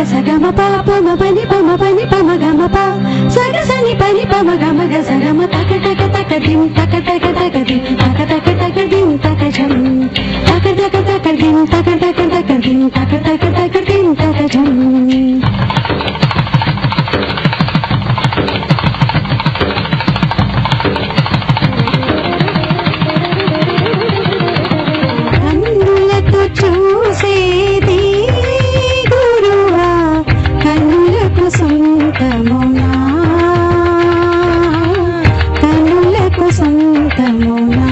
సగమ పమ పని పమ గమ ప సగ సని పని పమ గమ గ సగమ తక తక తక దిం తక తక తక దిం తక తక తక దిం తక ఝం తక తక తక దిం తక తక తక దిం తక తక తక దిం తక ఝం కన్నులతో చూసేది గురువా కన్నులకు సొంతమునా కన్నులకు సొంతమునా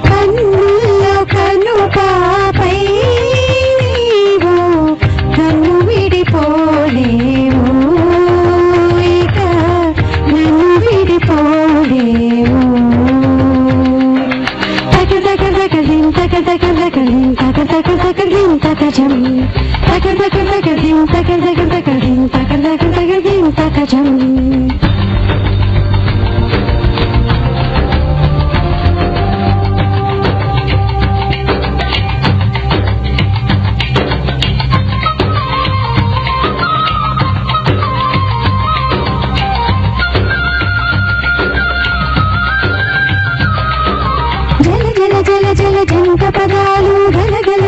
కన్నుల్లో కను పాపై నీవు కన్ను విడిపోలేవు ఇక నన్ను విడిపోలేవు తక తక తక దిం తక తక తక దిం తక తక తక దిం తక ఝం తక తక తక దిం తక తక తక దిం తక తక తక దిం తక ఝం జల జల జల జల జంట పదాలు గల గల